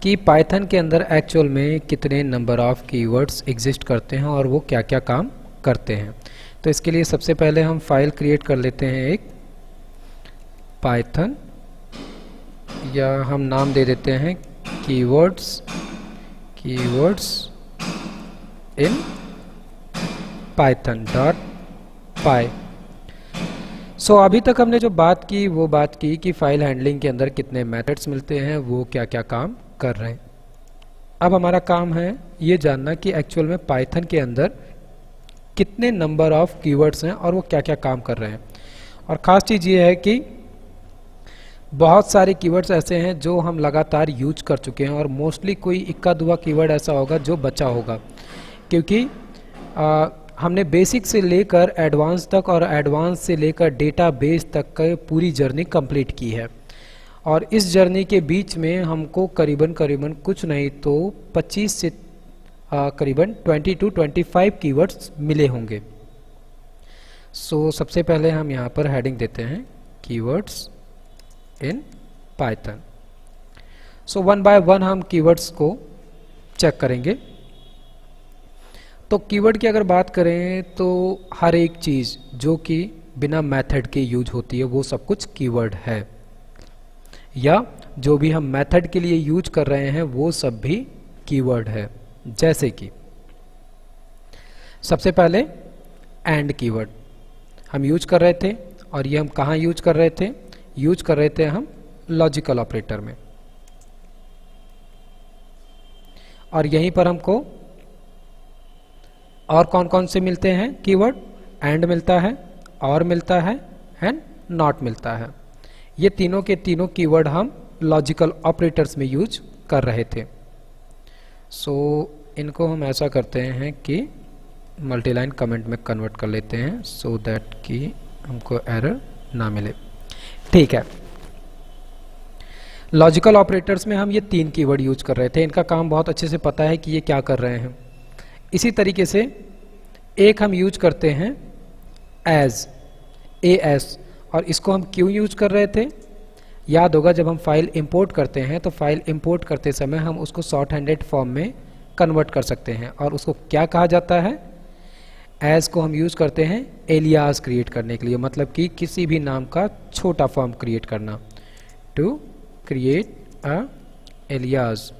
कि पाइथन के अंदर एक्चुअल में कितने नंबर ऑफ कीवर्ड्स एग्जिस्ट करते हैं और वो क्या क्या काम करते हैं। तो इसके लिए सबसे पहले हम फाइल क्रिएट कर लेते हैं एक पाइथन, या हम नाम दे देते हैं कीवर्ड्स इन पाइथन डॉट पाई। सो अभी तक हमने जो बात की वो बात की कि फाइल हैंडलिंग के अंदर कितने मेथड्स मिलते हैं, वो क्या क्या काम कर रहे हैं। अब हमारा काम है ये जानना कि एक्चुअल में पाइथन के अंदर कितने नंबर ऑफ कीवर्ड्स हैं और वो क्या क्या काम कर रहे हैं। और ख़ास चीज़ ये है कि बहुत सारे कीवर्ड्स ऐसे हैं जो हम लगातार यूज कर चुके हैं और मोस्टली कोई इक्का दुआ कीवर्ड ऐसा होगा जो बचा होगा, क्योंकि हमने बेसिक से लेकर एडवांस तक और एडवांस से लेकर डेटाबेस तक का पूरी जर्नी कंप्लीट की है। और इस जर्नी के बीच में हमको करीबन कुछ नहीं तो 25 से करीबन 20 to 25 कीवर्ड्स मिले होंगे। सो सबसे पहले हम यहाँ पर हेडिंग देते हैं keywords in Python. So one by one हम कीवर्ड्स को चेक करेंगे। तो कीवर्ड की अगर बात करें तो हर एक चीज़ जो कि बिना मेथड के यूज होती है वो सब कुछ कीवर्ड है, या जो भी हम मेथड के लिए यूज कर रहे हैं वो सब भी कीवर्ड है। जैसे कि सबसे पहले एंड कीवर्ड हम यूज कर रहे थे, और ये हम कहाँ यूज कर रहे थे? यूज कर रहे थे हम लॉजिकल ऑपरेटर में। और यहीं पर हमको और कौन कौन से मिलते हैं कीवर्ड? एंड मिलता है, और मिलता है, एंड नॉट मिलता है। ये तीनों के तीनों कीवर्ड हम लॉजिकल ऑपरेटर्स में यूज कर रहे थे। सो इनको हम ऐसा करते हैं कि मल्टीलाइन कमेंट में कन्वर्ट कर लेते हैं सो दैट कि हमको एरर ना मिले। ठीक है, लॉजिकल ऑपरेटर्स में हम ये 3 कीवर्ड यूज कर रहे थे। इनका काम बहुत अच्छे से पता है कि ये क्या कर रहे हैं। इसी तरीके से एक हम यूज करते हैं एज, AS, और इसको हम क्यों यूज कर रहे थे? याद होगा जब हम फाइल इंपोर्ट करते हैं तो फाइल इंपोर्ट करते समय हम उसको शॉर्ट हैंडेड फॉर्म में कन्वर्ट कर सकते हैं, और उसको क्या कहा जाता है? एज को हम यूज करते हैं एलियास क्रिएट करने के लिए, मतलब कि किसी भी नाम का छोटा फॉर्म क्रिएट करना, टू क्रिएट अ एलियास।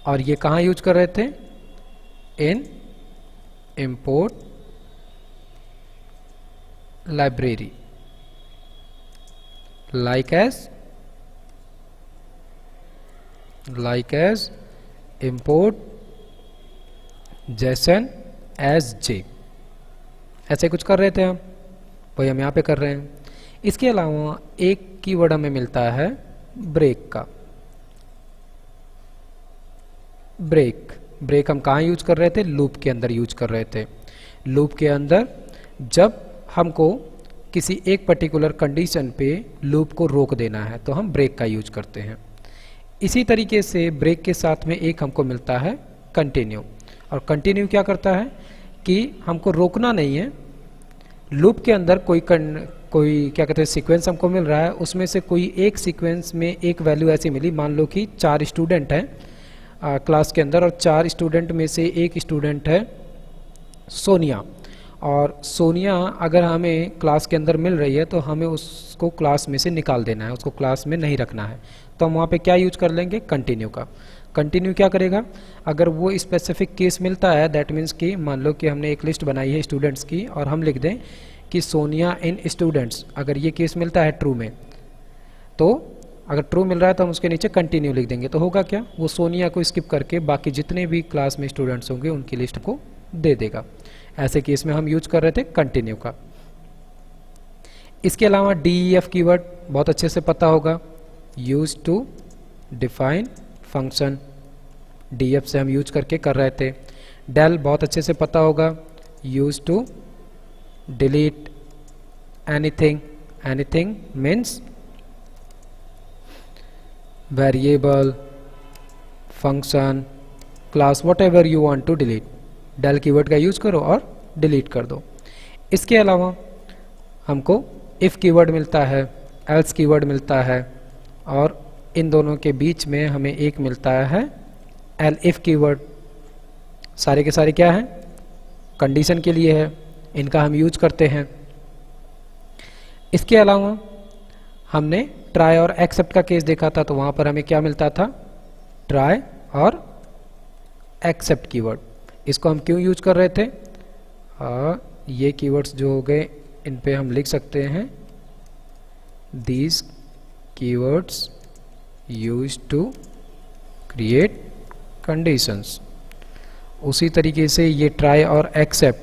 और ये कहाँ यूज कर रहे थे? In import library, like as import JSON as J, ऐसे कुछ कर रहे थे हम, वही हम यहाँ पे कर रहे हैं। इसके अलावा एक कीवर्ड हमें मिलता है ब्रेक का। ब्रेक हम कहाँ यूज कर रहे थे? लूप के अंदर यूज कर रहे थे। लूप के अंदर जब हमको किसी एक पर्टिकुलर कंडीशन पे लूप को रोक देना है तो हम ब्रेक का यूज करते हैं। इसी तरीके से ब्रेक के साथ में एक हमको मिलता है कंटिन्यू, और कंटिन्यू क्या करता है कि हमको रोकना नहीं है। लूप के अंदर कोई क्या कहते हैं सीक्वेंस हमको मिल रहा है, उसमें से कोई एक सीक्वेंस में एक वैल्यू ऐसी मिली, मान लो कि 4 स्टूडेंट हैं क्लास के अंदर, और 4 स्टूडेंट में से एक स्टूडेंट है सोनिया, और सोनिया अगर हमें क्लास के अंदर मिल रही है तो हमें उसको क्लास में से निकाल देना है, उसको क्लास में नहीं रखना है। तो हम वहाँ पे क्या यूज कर लेंगे? कंटिन्यू का। कंटिन्यू क्या करेगा? अगर वो स्पेसिफिक केस मिलता है, दैट मीन्स कि मान लो कि हमने एक लिस्ट बनाई है स्टूडेंट्स की और हम लिख दें कि सोनिया इन स्टूडेंट्स, अगर ये केस मिलता है ट्रू में, तो अगर ट्रू मिल रहा है तो हम उसके नीचे कंटिन्यू लिख देंगे। तो होगा क्या? वो सोनिया को स्किप करके बाकी जितने भी क्लास में स्टूडेंट्स होंगे उनकी लिस्ट को दे देगा। ऐसे केस में हम यूज कर रहे थे कंटिन्यू का। इसके अलावा DEF कीवर्ड बहुत अच्छे से पता होगा, use to define function, DEF से हम यूज करके कर रहे थे। डेल बहुत अच्छे से पता होगा, use to delete anything, anything means variable, function, class, whatever you want to delete. Del keyword का यूज करो और डिलीट कर दो। इसके अलावा हमको इफ कीवर्ड मिलता है, एल्स कीवर्ड मिलता है, और इन दोनों के बीच में हमें एक मिलता है एलिफ कीवर्ड। सारे के सारे क्या हैं, कंडीशन के लिए है, इनका हम यूज करते हैं। इसके अलावा हमने ट्राई और एक्सेप्ट का केस देखा था, तो वहां पर हमें क्या मिलता था, ट्राई और एक्सेप्ट कीवर्ड। इसको हम क्यों यूज कर रहे थे, ये कीवर्ड्स जो हो गए इन पे हम लिख सकते हैं these keywords used to create conditions। उसी तरीके से ये try और accept,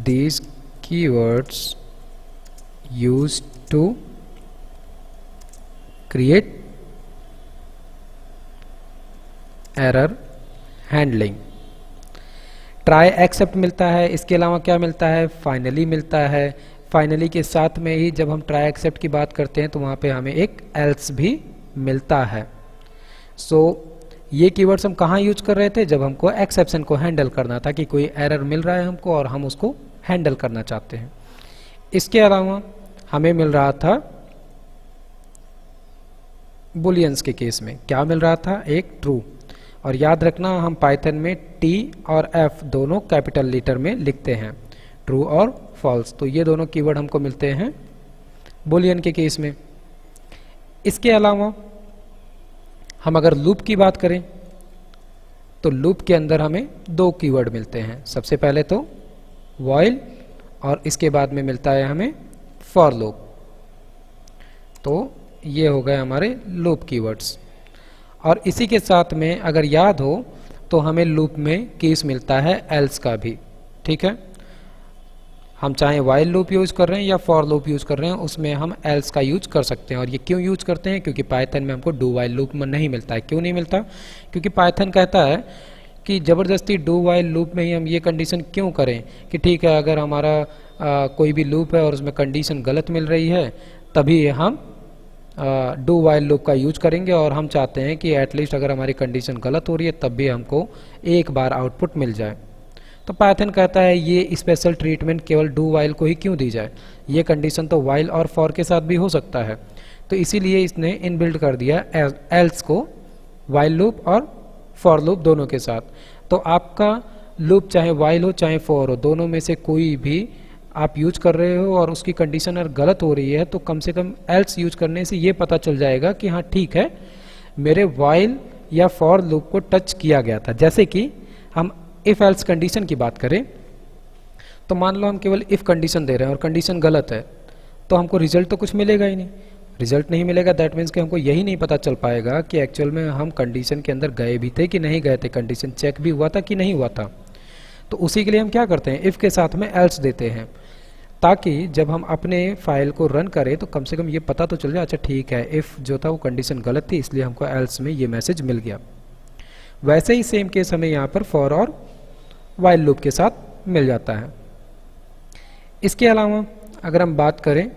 these keywords used to create error handling। Try except मिलता है, इसके अलावा क्या मिलता है, फाइनली मिलता है। फाइनली के साथ में ही जब हम ट्राई एक्सेप्ट की बात करते हैं तो वहाँ पे हमें एक एल्स भी मिलता है। सो ये कीवर्ड्स हम कहाँ यूज कर रहे थे, जब हमको एक्सेप्शन को हैंडल करना था कि कोई एरर मिल रहा है हमको और हम उसको हैंडल करना चाहते हैं। इसके अलावा हमें मिल रहा था बुलियंस के केस में, क्या मिल रहा था, एक ट्रू। और याद रखना हम पाइथन में टी और एफ दोनों कैपिटल लेटर में लिखते हैं, ट्रू और फॉल्स। तो ये दोनों कीवर्ड हमको मिलते हैं बुलियन के केस में। इसके अलावा हम अगर लूप की बात करें तो लूप के अंदर हमें दो कीवर्ड मिलते हैं। सबसे पहले तो व्हाइल और इसके बाद में मिलता है हमें फॉर लूप। तो ये हो गए हमारे लूप कीवर्ड्स। और इसी के साथ में अगर याद हो तो हमें लूप में केस मिलता है एल्स का भी, ठीक है। हम चाहे वाइल लूप यूज कर रहे हैं या फॉर लूप यूज कर रहे हैं, उसमें हम एल्स का यूज कर सकते हैं। और ये क्यों यूज करते हैं, क्योंकि पाइथन में हमको डू वाइल लूप में नहीं मिलता है। क्यों नहीं मिलता, क्योंकि पाइथन कहता है कि ज़बरदस्ती डू वाइल लूप में ही हम ये कंडीशन क्यों करें कि ठीक है अगर हमारा कोई भी लूप है और उसमें कंडीशन गलत मिल रही है तभी हम डू वाइल लूप का यूज करेंगे। और हम चाहते हैं कि एटलीस्ट अगर हमारी कंडीशन गलत हो रही है तब भी हमको एक बार आउटपुट मिल जाए। तो पाइथन कहता है ये स्पेशल ट्रीटमेंट केवल डू वाइल को ही क्यों दी जाए, ये कंडीशन तो वाइल और फॉर के साथ भी हो सकता है। तो इसीलिए इसने इनबिल्ड कर दिया एल्स को वाइल लूप और फॉर लूप दोनों के साथ। तो आपका लूप चाहे वाइल हो चाहे फॉर हो, दोनों में से कोई भी आप यूज कर रहे हो और उसकी कंडीशन अगर गलत हो रही है तो कम से कम एल्स यूज करने से ये पता चल जाएगा कि हाँ ठीक है मेरे वाइल या फॉर लूप को टच किया गया था। जैसे कि हम इफ एल्स कंडीशन की बात करें तो मान लो हम केवल इफ कंडीशन दे रहे हैं और कंडीशन गलत है तो हमको रिजल्ट तो कुछ मिलेगा ही नहीं। रिजल्ट नहीं मिलेगा, दैट मीन्स कि हमको यही नहीं पता चल पाएगा कि एक्चुअल में हम कंडीशन के अंदर गए भी थे कि नहीं गए थे, कंडीशन चेक भी हुआ था कि नहीं हुआ था। तो उसी के लिए हम क्या करते हैं, इफ के साथ में एल्स देते हैं ताकि जब हम अपने फाइल को रन करें तो कम से कम ये पता तो चल जाए अच्छा ठीक है इफ जो था वो कंडीशन गलत थी इसलिए हमको एल्स में ये मैसेज मिल गया। वैसे ही सेम केस हमें यहाँ पर फॉर और वाइल लूप के साथ मिल जाता है। इसके अलावा अगर हम बात करें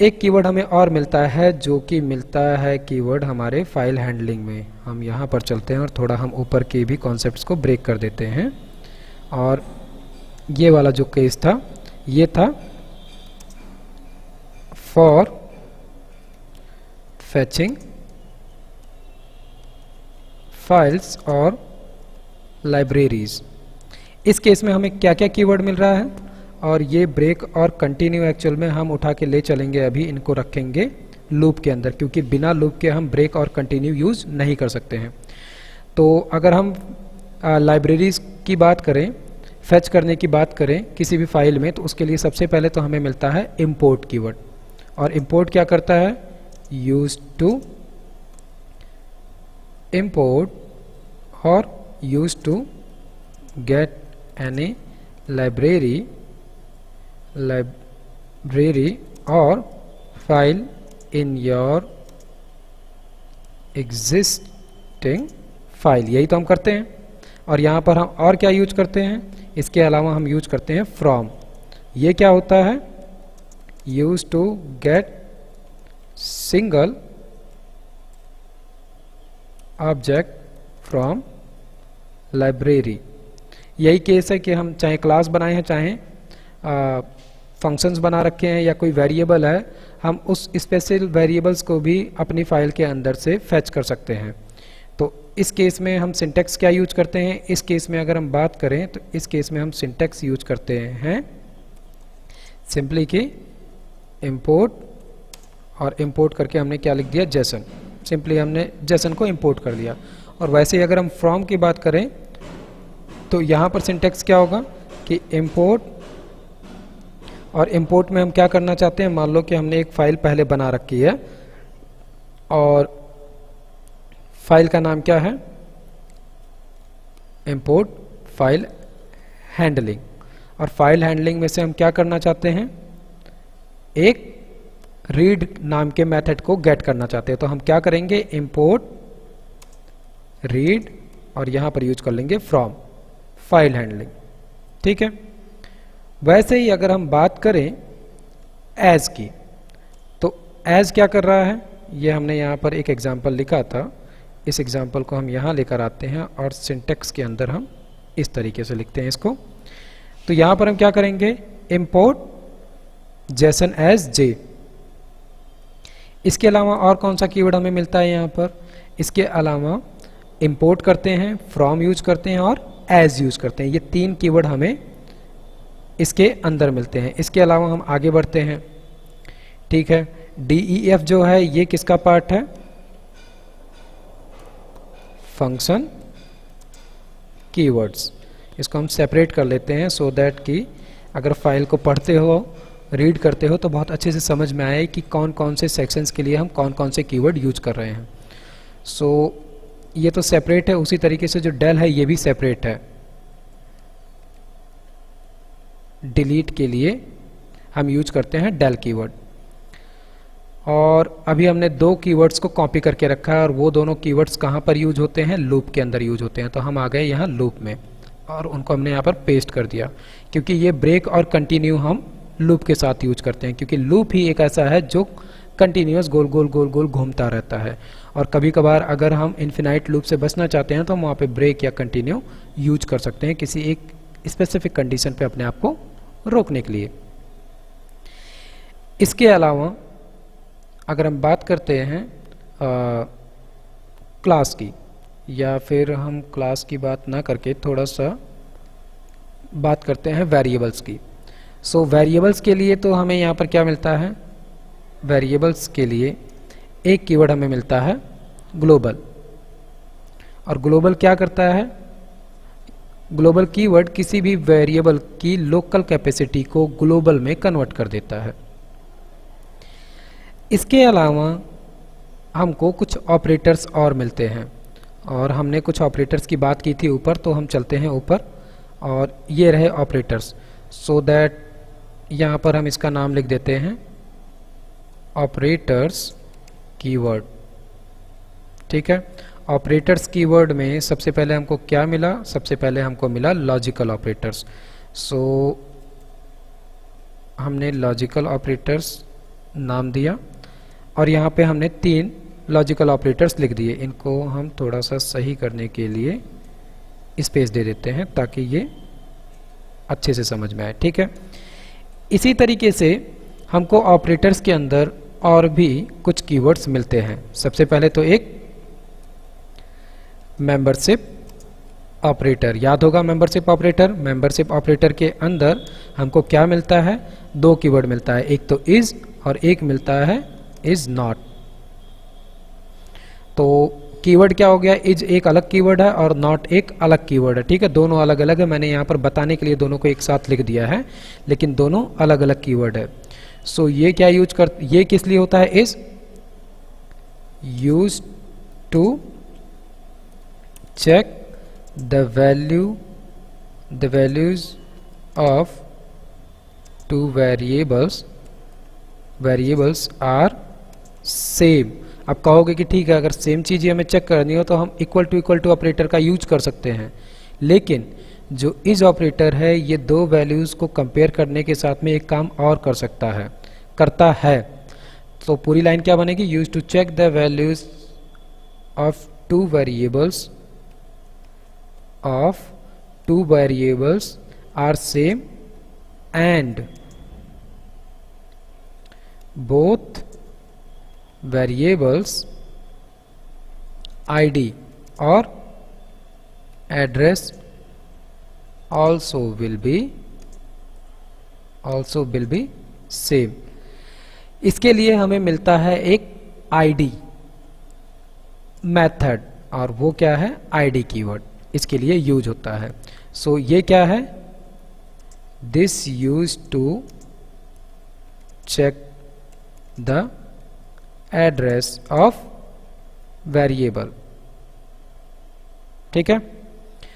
एक कीवर्ड हमें और मिलता है जो कि मिलता है कीवर्ड हमारे फाइल हैंडलिंग में। हम यहाँ पर चलते हैं और थोड़ा हम ऊपर के भी कॉन्सेप्ट्स को ब्रेक कर देते हैं। और ये वाला जो केस था ये था फॉर फैचिंग फाइल्स और लाइब्रेरीज। इस केस में हमें क्या क्या कीवर्ड मिल रहा है और ये ब्रेक और कंटिन्यू एक्चुअल में हम उठा के ले चलेंगे, अभी इनको रखेंगे लूप के अंदर क्योंकि बिना लूप के हम ब्रेक और कंटिन्यू यूज नहीं कर सकते हैं। तो अगर हम लाइब्रेरीज की बात करें, फैच करने की बात करें किसी भी फाइल में, तो उसके लिए सबसे पहले तो हमें मिलता है इंपोर्ट कीवर्ड। और इंपोर्ट क्या करता है, यूज टू इंपोर्ट और use to get any library और file in your existing file. यही तो हम करते हैं। और यहाँ पर हम और क्या यूज करते हैं, इसके अलावा हम यूज करते हैं फ्रॉम। ये क्या होता है, use to get single object from library. यही केस है कि हम चाहे क्लास बनाए हैं चाहे फंक्शंस बना रखे हैं या कोई वेरिएबल है, हम उस स्पेशल वेरिएबल्स को भी अपनी फाइल के अंदर से फेच कर सकते हैं। तो इस केस में हम सिंटैक्स क्या यूज करते हैं? इस केस में अगर हम बात करें तो इस केस में हम सिंटैक्स यूज करते हैं सिंपली कि इंपोर्ट, और इंपोर्ट करके हमने क्या लिख दिया? जेसन। सिंपली हमने जेसन को इंपोर्ट कर दिया। और वैसे ही अगर हम फ्रॉम की बात करें तो यहाँ पर सिंटैक्स क्या होगा कि इंपोर्ट, और इंपोर्ट में हम क्या करना चाहते हैं? मान लो कि हमने एक फाइल पहले बना रखी है और फाइल का नाम क्या है? Import file handling. और फाइल हैंडलिंग में से हम क्या करना चाहते हैं? एक रीड नाम के मेथड को गेट करना चाहते हैं। तो हम क्या करेंगे? इंपोर्ट रीड, और यहां पर यूज कर लेंगे फ्रॉम फाइल हैंडलिंग। ठीक है। वैसे ही अगर हम बात करें एज की, तो एज क्या कर रहा है? ये हमने यहां पर एक एग्जांपल लिखा था, इस एग्जांपल को हम यहां लेकर आते हैं और सिंटैक्स के अंदर हम इस तरीके से लिखते हैं इसको। तो यहां पर हम क्या करेंगे? इंपोर्ट जेसन एज जे। इसके अलावा और कौन सा कीवर्ड हमें मिलता है यहाँ पर? इसके अलावा इंपोर्ट करते हैं, फ्रॉम यूज करते हैं और एज यूज करते हैं। ये 3 कीवर्ड हमें इसके अंदर मिलते हैं। इसके अलावा हम आगे बढ़ते हैं। ठीक है। DEF जो है ये किसका पार्ट है? Function keywords. इसको हम सेपरेट कर लेते हैं सो दैट कि अगर फाइल को पढ़ते हो, रीड करते हो तो बहुत अच्छे से समझ में आए कि कौन कौन से सेक्शंस के लिए हम कौन कौन से कीवर्ड यूज कर रहे हैं। सो ये तो सेपरेट है, उसी तरीके से जो डेल है ये भी सेपरेट है। डिलीट के लिए हम यूज करते हैं डेल कीवर्ड। और अभी हमने 2 कीवर्ड्स को कॉपी करके रखा है और वो दोनों कीवर्ड्स कहाँ पर यूज होते हैं? लूप के अंदर यूज होते हैं। तो हम आ गए यहाँ लूप में और उनको हमने यहाँ पर पेस्ट कर दिया, क्योंकि ये ब्रेक और कंटिन्यू हम लूप के साथ यूज करते हैं, क्योंकि लूप ही एक ऐसा है जो कंटिन्यूअस गोल गोल गोल गोल घूमता रहता है। और कभी कभार अगर हम इन्फिनाइट लूप से बचना चाहते हैं तो हम वहाँ पे ब्रेक या कंटिन्यू यूज कर सकते हैं किसी एक स्पेसिफिक कंडीशन पे अपने आप को रोकने के लिए। इसके अलावा अगर हम बात करते हैं क्लास की, या फिर हम क्लास की बात ना करके थोड़ा सा बात करते हैं वेरिएबल्स की। सो वेरिएबल्स के लिए तो हमें यहाँ पर क्या मिलता है? वेरिएबल्स के लिए एक कीवर्ड हमें मिलता है ग्लोबल। और ग्लोबल क्या करता है? ग्लोबल कीवर्ड किसी भी वेरिएबल की लोकल कैपेसिटी को ग्लोबल में कन्वर्ट कर देता है। इसके अलावा हमको कुछ ऑपरेटर्स और मिलते हैं, और हमने कुछ ऑपरेटर्स की बात की थी ऊपर, तो हम चलते हैं ऊपर और ये रहे ऑपरेटर्स। सो दैट यहाँ पर हम इसका नाम लिख देते हैं ऑपरेटर्स कीवर्ड। ठीक है। ऑपरेटर्स कीवर्ड में सबसे पहले हमको क्या मिला? सबसे पहले हमको मिला लॉजिकल ऑपरेटर्स। सो हमने लॉजिकल ऑपरेटर्स नाम दिया और यहाँ पे हमने 3 लॉजिकल ऑपरेटर्स लिख दिए। इनको हम थोड़ा सा सही करने के लिए स्पेस दे देते हैं ताकि ये अच्छे से समझ में आए। ठीक है। इसी तरीके से हमको ऑपरेटर्स के अंदर और भी कुछ कीवर्ड्स मिलते हैं। सबसे पहले तो एक मेंबरशिप ऑपरेटर, याद होगा मेंबरशिप ऑपरेटर। मेंबरशिप ऑपरेटर के अंदर हमको क्या मिलता है? 2 कीवर्ड मिलता है, एक तो इज और एक मिलता है इज नॉट। तो कीवर्ड क्या हो गया? इज एक अलग कीवर्ड है और नॉट एक अलग कीवर्ड है। ठीक है। दोनों अलग अलग है, मैंने यहाँ पर बताने के लिए दोनों को एक साथ लिख दिया है, लेकिन दोनों अलग अलग कीवर्ड है। सो ये क्या यूज कर, ये किस लिए होता है? Is use to check the values of 2 variables are same. अब कहोगे कि ठीक है, अगर सेम चीज़ हमें चेक करनी हो तो हम इक्वल टू ऑपरेटर का यूज कर सकते हैं, लेकिन जो इज ऑपरेटर है ये 2 वैल्यूज़ को कंपेयर करने के साथ में एक काम और करता है। तो पूरी लाइन क्या बनेगी? Use to check the values of 2 variables are same and both variables id or address also will be same। इसके लिए हमें मिलता है एक id मेथड, और वो क्या है, id कीवर्ड इसके लिए यूज होता है। सो ये क्या है, this use to check the address of variable. ठीक है।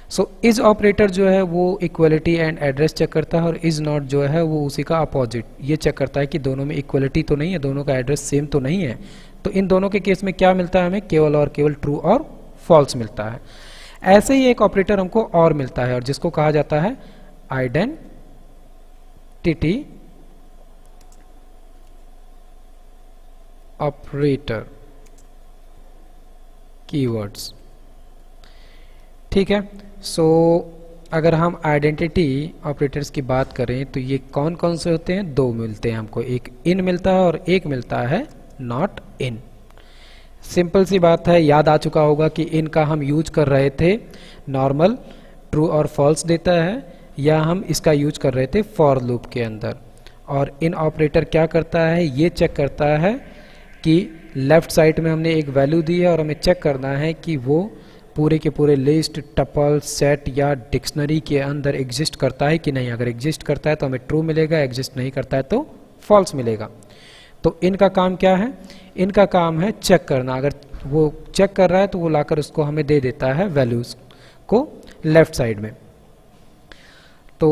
सो इज ऑपरेटर जो है वो इक्वलिटी एंड एड्रेस चेक करता है, और इज नॉट जो है वो उसी का अपोजिट, ये चेक करता है कि दोनों में इक्वलिटी तो नहीं है, दोनों का एड्रेस सेम तो नहीं है। तो इन दोनों के केस में क्या मिलता है, हमें केवल और केवल ट्रू और फॉल्स मिलता है। ऐसे ही एक ऑपरेटर हमको और मिलता है, और जिसको कहा जाता है आइडेंटिटी ऑपरेटर कीवर्ड्स। ठीक है। सो अगर हम आइडेंटिटी ऑपरेटर्स की बात करें तो ये कौन कौन से होते हैं, दो मिलते हैं हमको, एक इन मिलता है और एक मिलता है नॉट इन। सिंपल सी बात है, याद आ चुका होगा कि इन का हम यूज कर रहे थे नॉर्मल ट्रू और फॉल्स देता है, या हम इसका यूज कर रहे थे फॉर लूप के अंदर। और इन ऑपरेटर क्या करता है, ये चेक करता है कि लेफ्ट साइड में हमने एक वैल्यू दी है और हमें चेक करना है कि वो पूरे के पूरे लिस्ट, टपल, सेट या डिक्शनरी के अंदर एग्जिस्ट करता है कि नहीं। अगर एग्जिस्ट करता है तो हमें ट्रू मिलेगा, एग्जिस्ट नहीं करता है तो फॉल्स मिलेगा। तो इनका काम क्या है, इनका काम है चेक करना। अगर वो चेक कर रहा है तो वो लाकर उसको हमें दे देता है वैल्यूज को लेफ्ट साइड में। तो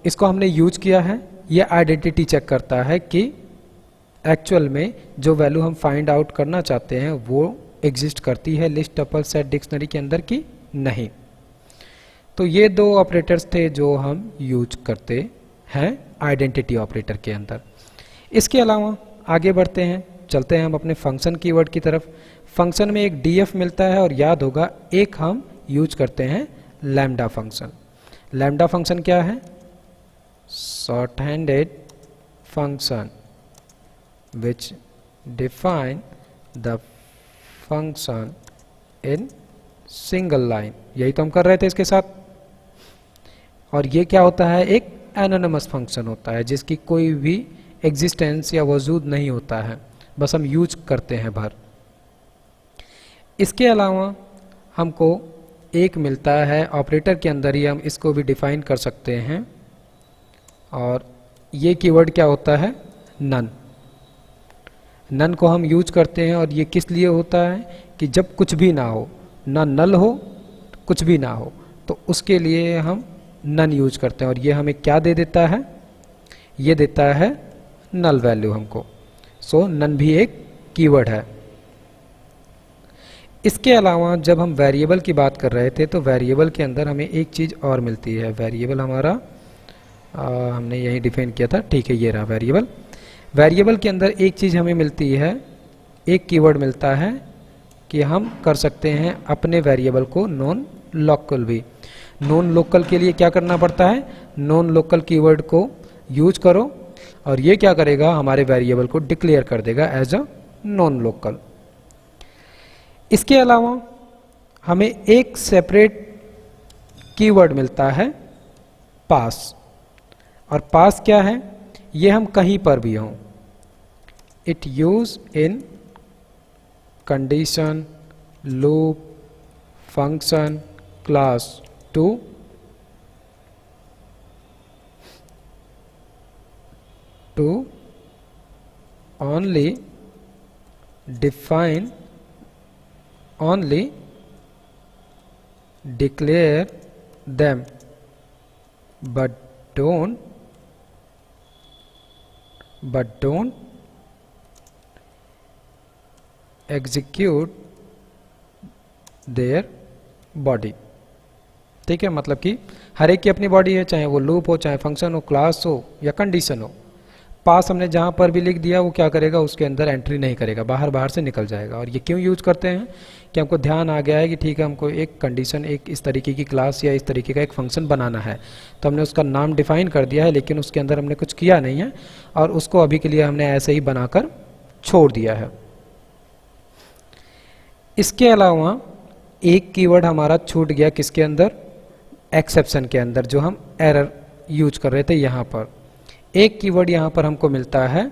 इसको हमने यूज किया है, ये आइडेंटिटी चेक करता है कि एक्चुअल में जो वैल्यू हम फाइंड आउट करना चाहते हैं वो एग्जिस्ट करती है लिस्ट, टपल, सेट, डिक्शनरी के अंदर कि नहीं। तो ये दो ऑपरेटर्स थे जो हम यूज करते हैं आइडेंटिटी ऑपरेटर के अंदर। इसके अलावा आगे बढ़ते हैं, चलते हैं हम अपने फंक्शन कीवर्ड की तरफ। फंक्शन में एक डीएफ मिलता है, और याद होगा एक हम यूज करते हैं लैम्डा फंक्शन। लैम्डा फंक्शन क्या है, short handed function which define the function in single line। यही तो हम कर रहे थे इसके साथ। और ये क्या होता है, एक एनोनिमस फंक्शन होता है जिसकी कोई भी एग्जिस्टेंस या वजूद नहीं होता है, बस हम यूज करते हैं भर। इसके अलावा हमको एक मिलता है ऑपरेटर के अंदर ही, हम इसको भी डिफाइन कर सकते हैं, और ये कीवर्ड क्या होता है, नन। नन को हम यूज करते हैं, और ये किस लिए होता है कि जब कुछ भी ना हो, ना नल हो कुछ भी ना हो, तो उसके लिए हम नन यूज करते हैं। और ये हमें क्या दे देता है, ये देता है नल वैल्यू हमको। सो नन भी एक कीवर्ड है। इसके अलावा जब हम वेरिएबल की बात कर रहे थे तो वेरिएबल के अंदर हमें एक चीज़ और मिलती है। वेरिएबल हमारा हमने यही डिफाइन किया था, ठीक है, ये रहा वेरिएबल। वेरिएबल के अंदर एक चीज़ हमें मिलती है, एक कीवर्ड मिलता है कि हम कर सकते हैं अपने वेरिएबल को नॉन लोकल भी। नॉन लोकल के लिए क्या करना पड़ता है, नॉन लोकल कीवर्ड को यूज करो, और ये क्या करेगा, हमारे वेरिएबल को डिक्लेयर कर देगा एज अ नॉन लोकल। इसके अलावा हमें एक सेपरेट कीवर्ड मिलता है पास। और पास क्या है, ये हम कहीं पर भी हों, it use in condition, loop, function, class to only define, only declare them, but don't execute their body। ठीक है, मतलब कि हर एक की अपनी बॉडी है, चाहे वो लूप हो, चाहे फंक्शन हो, क्लास हो या कंडीशन हो, पास हमने जहाँ पर भी लिख दिया वो क्या करेगा, उसके अंदर एंट्री नहीं करेगा, बाहर बाहर से निकल जाएगा। और ये क्यों यूज करते हैं कि हमको ध्यान आ गया है कि ठीक है हमको एक कंडीशन, एक इस तरीके की क्लास या इस तरीके का एक फंक्शन बनाना है, तो हमने उसका नाम डिफाइन कर दिया है लेकिन उसके अंदर हमने कुछ किया नहीं है और उसको अभी के लिए हमने ऐसे ही बनाकर छोड़ दिया है। इसके अलावा एक कीवर्ड हमारा छूट गया किसके अंदर, एक्सेप्शन के अंदर, जो हम एरर यूज कर रहे थे। यहाँ पर एक कीवर्ड यहाँ पर हमको मिलता है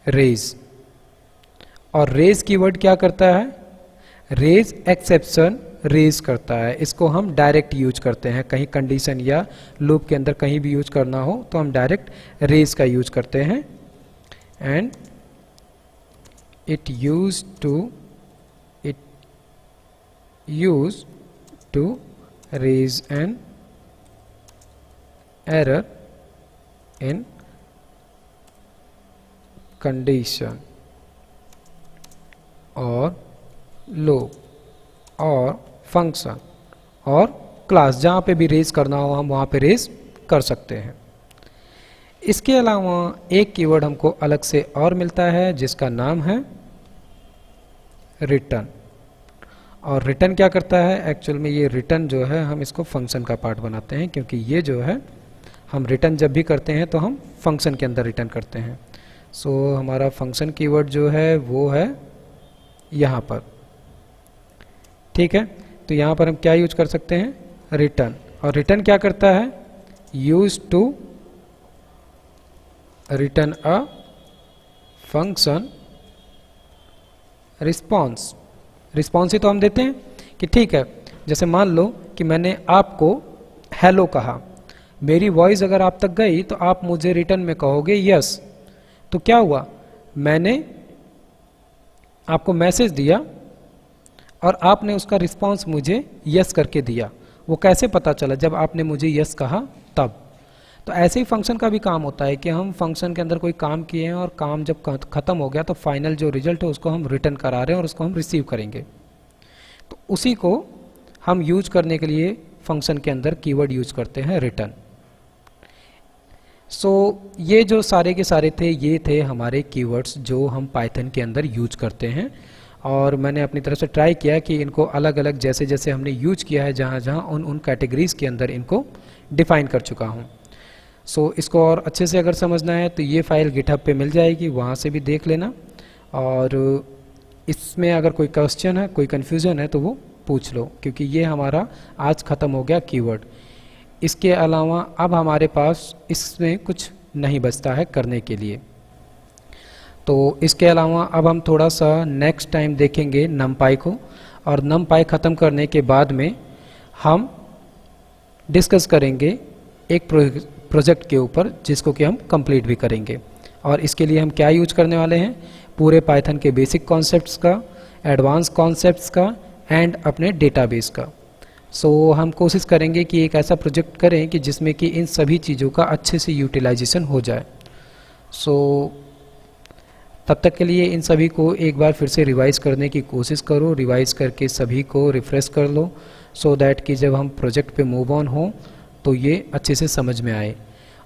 रेज, और रेज कीवर्ड क्या करता है, रेज एक्सेप्शन रेज करता है। इसको हम डायरेक्ट यूज करते हैं, कहीं कंडीशन या लूप के अंदर कहीं भी यूज करना हो तो हम डायरेक्ट रेज का यूज करते हैं। And it use to raise an error in condition और लूप और फंक्शन और क्लास, जहाँ पे भी रेज करना हो हम वहाँ पे रेज कर सकते हैं। इसके अलावा एक कीवर्ड हमको अलग से और मिलता है जिसका नाम है रिटर्न। और रिटर्न क्या करता है, एक्चुअल में ये रिटर्न जो है हम इसको फंक्शन का पार्ट बनाते हैं, क्योंकि ये जो है हम रिटर्न जब भी करते हैं तो हम फंक्शन के अंदर रिटर्न करते हैं। सो हमारा फंक्शन कीवर्ड जो है वो है यहाँ पर, ठीक है। तो यहाँ पर हम क्या यूज कर सकते हैं, रिटर्न। और रिटर्न क्या करता है, use to return a function response. Response ही तो हम देते हैं कि ठीक है, जैसे मान लो कि मैंने आपको हेलो कहा, मेरी वॉइस अगर आप तक गई तो आप मुझे रिटर्न में कहोगे यस। तो क्या हुआ, मैंने आपको मैसेज दिया और आपने उसका रिस्पांस मुझे यस करके दिया। वो कैसे पता चला, जब आपने मुझे यस कहा तब। तो ऐसे ही फंक्शन का भी काम होता है कि हम फंक्शन के अंदर कोई काम किए हैं और काम जब खत्म हो गया तो फाइनल जो रिजल्ट है उसको हम रिटर्न करा रहे हैं और उसको हम रिसीव करेंगे। तो उसी को हम यूज करने के लिए फंक्शन के अंदर कीवर्ड यूज करते हैं रिटर्न। सो ये जो सारे के सारे थे, ये थे हमारे कीवर्ड्स जो हम पाइथन के अंदर यूज करते हैं। और मैंने अपनी तरफ से ट्राई किया कि इनको अलग अलग जैसे जैसे हमने यूज किया है जहाँ जहाँ उन कैटेगरीज के अंदर इनको डिफाइन कर चुका हूँ। सो इसको और अच्छे से अगर समझना है तो ये फाइल गिटहब पे मिल जाएगी, वहाँ से भी देख लेना। और इसमें अगर कोई क्वेश्चन है, कोई कन्फ्यूज़न है तो वो पूछ लो, क्योंकि ये हमारा आज ख़त्म हो गया कीवर्ड। इसके अलावा अब हमारे पास इसमें कुछ नहीं बचता है करने के लिए। तो इसके अलावा अब हम थोड़ा सा नेक्स्ट टाइम देखेंगे नमपाई को, और नमपाई ख़त्म करने के बाद में हम डिस्कस करेंगे एक प्रोजेक्ट के ऊपर जिसको कि हम कंप्लीट भी करेंगे। और इसके लिए हम क्या यूज करने वाले हैं, पूरे पाइथन के बेसिक कॉन्सेप्ट्स का, एडवांस कॉन्सेप्ट्स का एंड अपने डेटाबेस का। सो हम कोशिश करेंगे कि एक ऐसा प्रोजेक्ट करें कि जिसमें कि इन सभी चीज़ों का अच्छे से यूटिलाइजेशन हो जाए। सो तब तक के लिए इन सभी को एक बार फिर से रिवाइज़ करने की कोशिश करो, रिवाइज़ करके सभी को रिफ़्रेश कर लो, सो दैट कि जब हम प्रोजेक्ट पे मूव ऑन हो तो ये अच्छे से समझ में आए।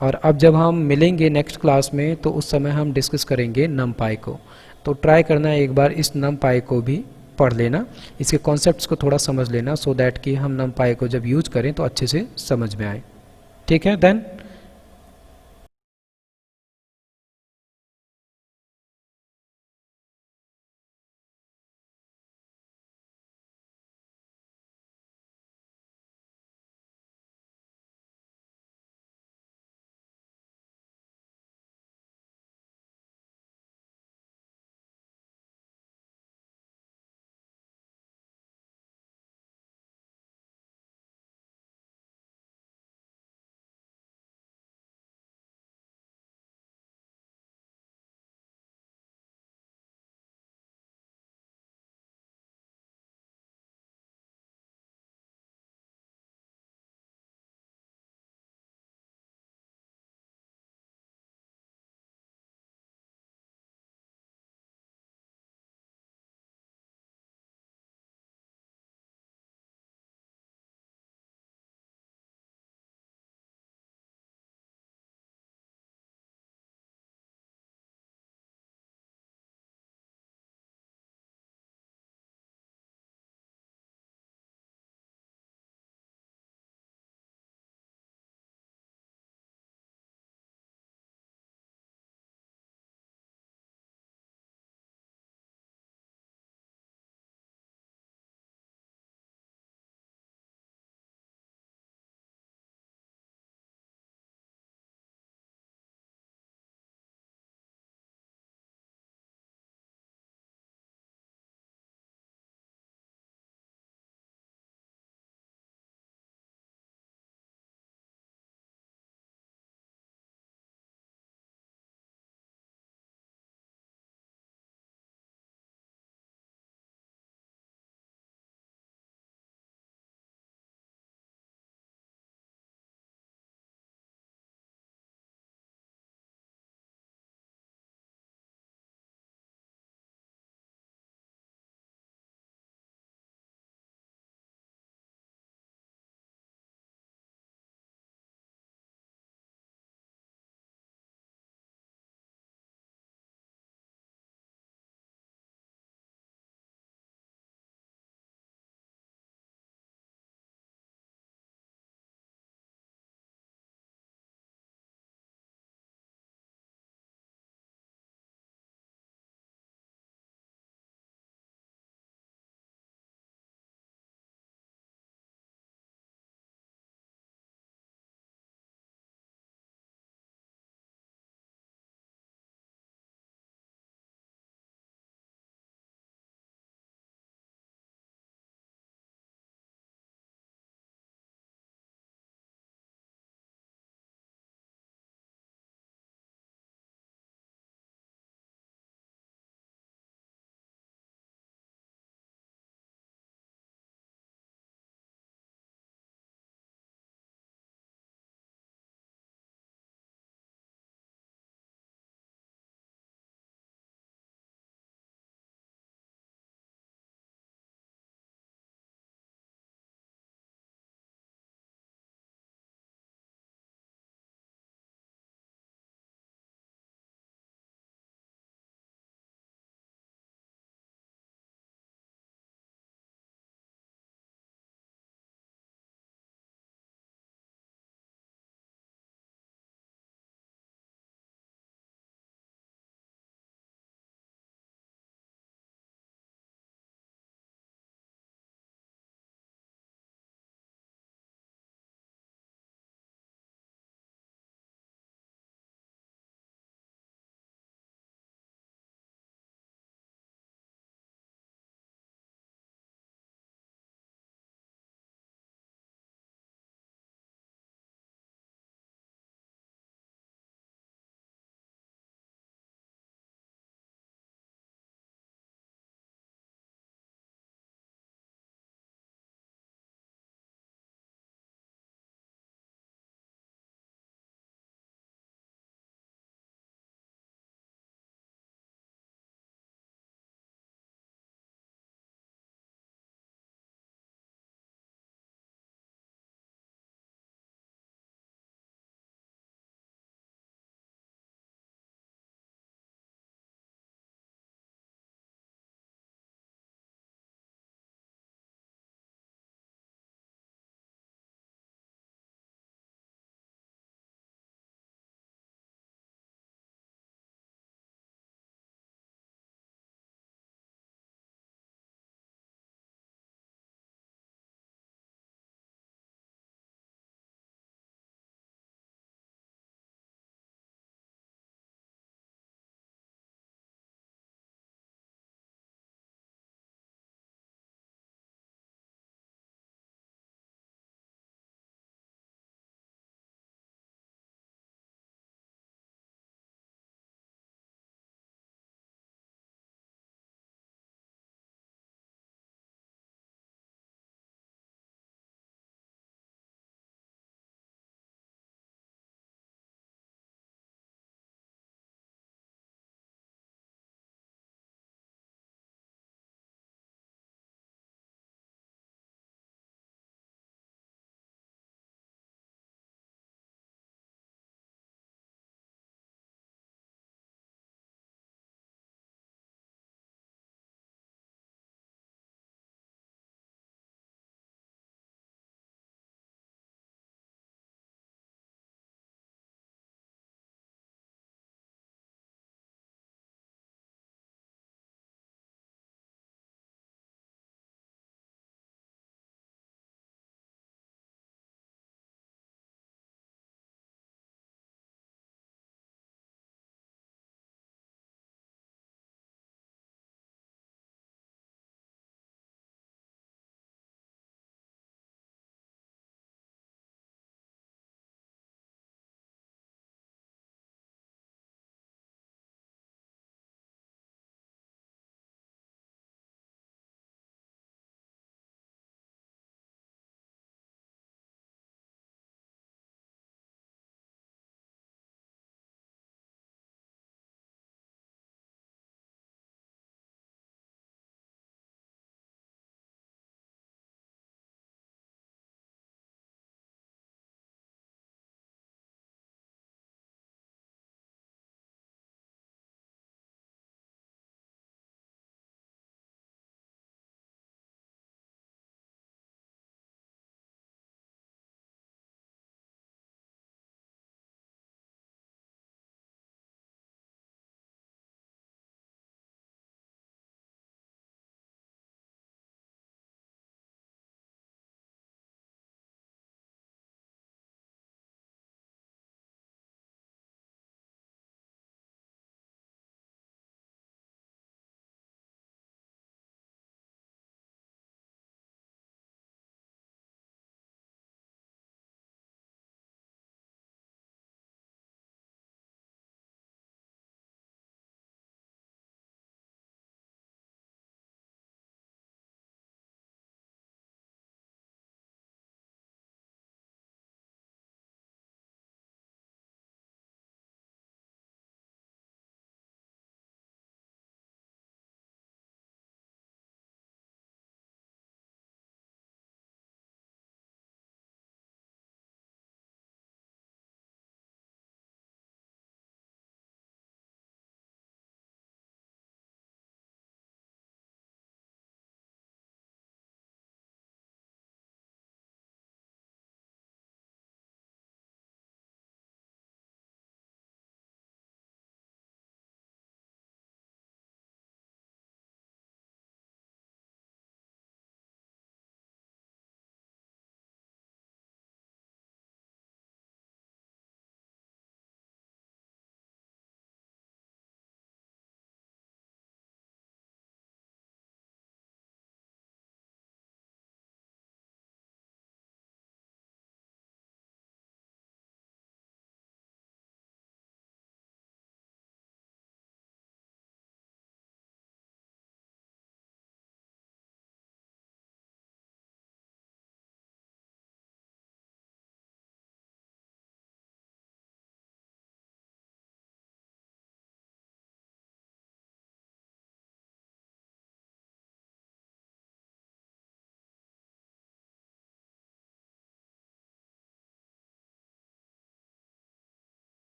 और अब जब हम मिलेंगे नेक्स्ट क्लास में तो उस समय हम डिस्कस करेंगे नमपाई को। तो ट्राई करना एक बार इस नमपाई को भी पढ़ लेना, इसके कॉन्सेप्ट्स को थोड़ा समझ लेना, सो दैट कि हम नमपाई को जब यूज करें तो अच्छे से समझ में आए। ठीक है, देन